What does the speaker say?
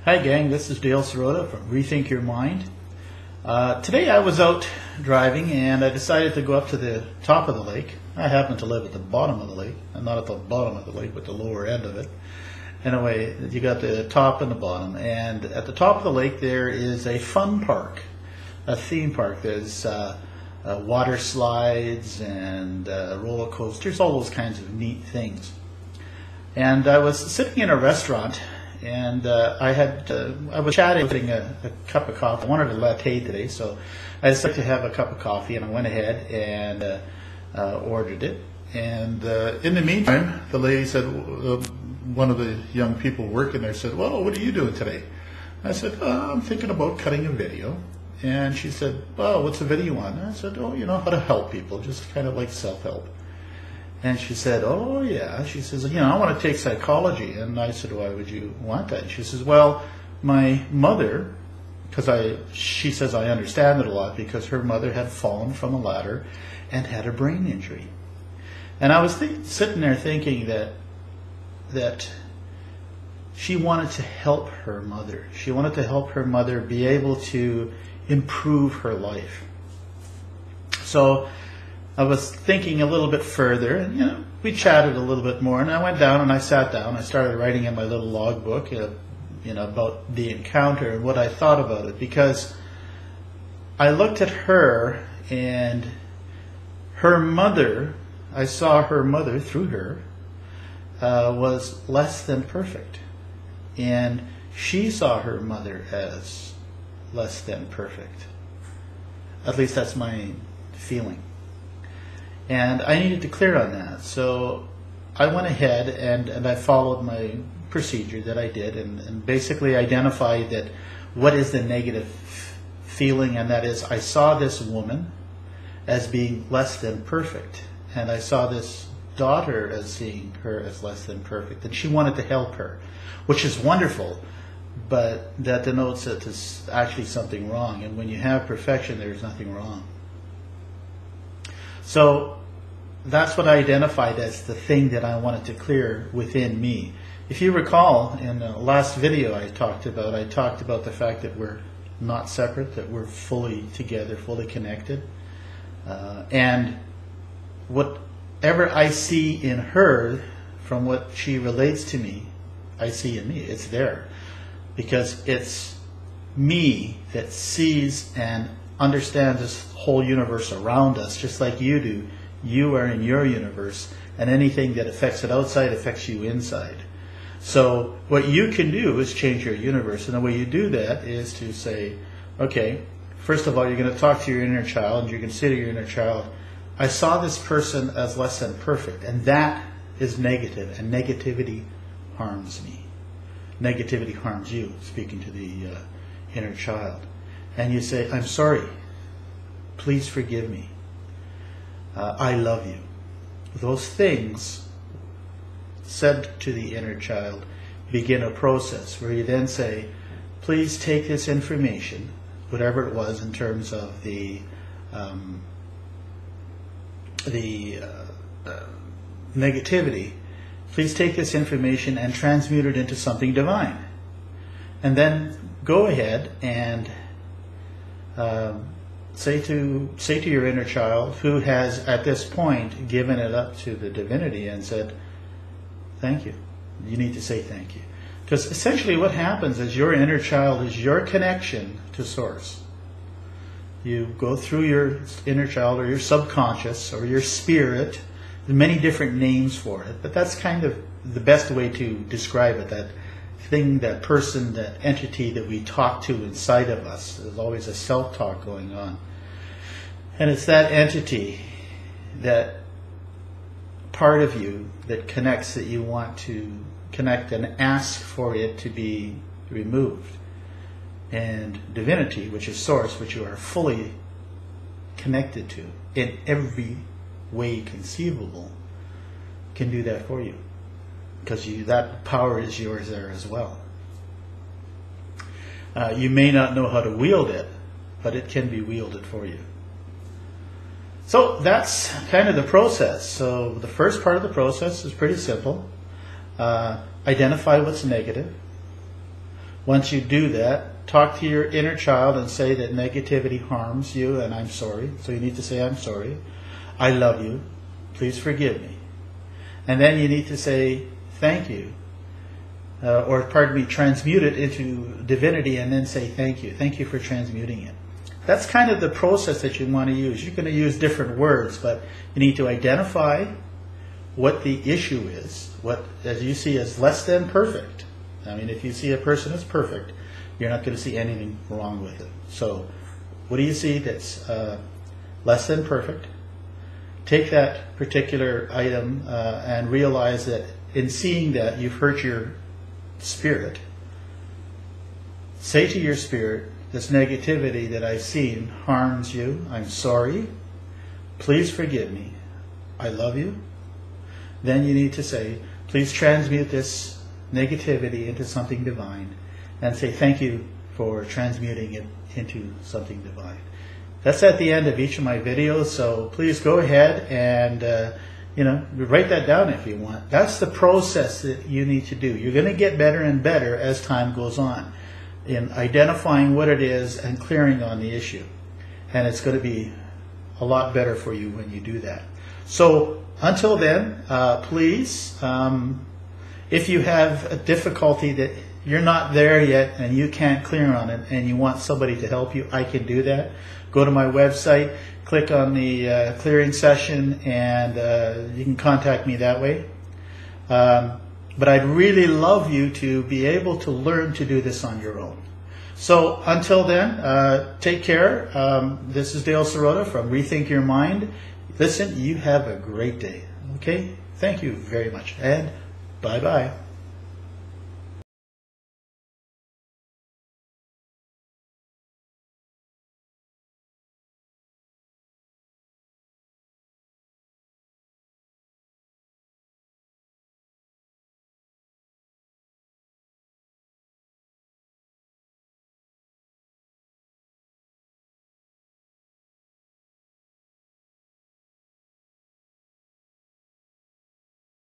Hi gang, this is Dale Syrota from ReThink Your Mind. Today I was out driving and I decided to go up to the top of the lake. I happen to live at the bottom of the lake, and not at the bottom of the lake, but the lower end of it. Anyway, you got the top and the bottom, and at the top of the lake there is a fun park, a theme park. There's water slides and roller coasters, all those kinds of neat things. And I was sitting in a restaurant, and I was chatting, getting a cup of coffee. I wanted a latte today, so I decided to have a cup of coffee, and I went ahead and ordered it. And in the meantime, the lady said, one of the young people working there said, "Well, what are you doing today?" I said, "I'm thinking about cutting a video." And she said, "Well, what's the video on?" And I said, "Oh, you know, how to help people, just kind of like self-help." And she said, "Oh, yeah." She says, "You know, I want to take psychology." And I said, "Why would you want that?" And she says, "Well, my mother," she says, "I understand it a lot because her mother had fallen from a ladder and had a brain injury." And I was sitting there thinking that she wanted to help her mother. She wanted to help her mother be able to improve her life. So I was thinking a little bit further, and we chatted a little bit more, and I went down and I sat down. I started writing in my little logbook, about the encounter and what I thought about it, because I looked at her and her mother. I saw her mother through her was less than perfect, and she saw her mother as less than perfect. At least that's my feeling. And I needed to clear on that. So I went ahead and I followed my procedure that I did, and basically identified that what is the negative feeling, and that is I saw this woman as being less than perfect, and I saw this daughter as seeing her as less than perfect, and she wanted to help her, which is wonderful, but that denotes that there's actually something wrong, and when you have perfection, there's nothing wrong. So that's what I identified as the thing that I wanted to clear within me. If you recall, in the last video I talked about the fact that we're not separate, that we're fully together, fully connected. And whatever I see in her, from what she relates to me, I see in me. It's there. Because it's me that sees and understands this whole universe around us, just like you do. You are in your universe, and anything that affects it outside affects you inside. So what you can do is change your universe, and the way you do that is to say, okay, first of all, you're going to talk to your inner child, and you're going to say to your inner child, I saw this person as less than perfect, and that is negative, and negativity harms me. Negativity harms you, speaking to the inner child. And you say, I'm sorry, please forgive me. I love you. Those things said to the inner child begin a process where you then say, please take this information, whatever it was in terms of the negativity, please take this information and transmute it into something divine. And then go ahead and say to your inner child, who has at this point given it up to the divinity and said, thank you. You need to say thank you. Because essentially what happens is your inner child is your connection to Source. You go through your inner child or your subconscious or your spirit. There are many different names for it, but that's kind of the best way to describe it, that thing, that person, that entity that we talk to inside of us. There's always a self-talk going on. And it's that entity, that part of you that connects, that you want to connect and ask for it to be removed. And Divinity, which is Source, which you are fully connected to in every way conceivable, can do that for you. Because that power is yours there as well. You may not know how to wield it, but it can be wielded for you. So that's kind of the process. So the first part of the process is pretty simple. Identify what's negative. Once you do that, talk to your inner child and say that negativity harms you and I'm sorry. So you need to say, I'm sorry. I love you. Please forgive me. And then you need to say, thank you. Or pardon me, transmute it into Divinity and then say thank you. Thank you for transmuting it. That's kind of the process that you want to use. You're going to use different words, but you need to identify what the issue is, what, as you see, as less than perfect. I mean, if you see a person as perfect, you're not going to see anything wrong with it. So what do you see that's less than perfect? Take that particular item and realize that in seeing that, you've hurt your spirit. Say to your spirit, this negativity that I've seen harms you. I'm sorry. Please forgive me. I love you. Then you need to say, please transmute this negativity into something divine and say thank you for transmuting it into something divine. That's at the end of each of my videos, so please go ahead and write that down if you want. That's the process that you need to do. You're going to get better and better as time goes on in identifying what it is and clearing on the issue. And it's going to be a lot better for you when you do that. So until then, please, if you have a difficulty that you're not there yet and you can't clear on it and you want somebody to help you, I can do that. Go to my website, click on the clearing session, and you can contact me that way. But I'd really love you to be able to learn to do this on your own. So until then, take care. This is Dale Syrota from ReThink Your Mind. Listen, you have a great day. Okay? Thank you very much. And bye-bye.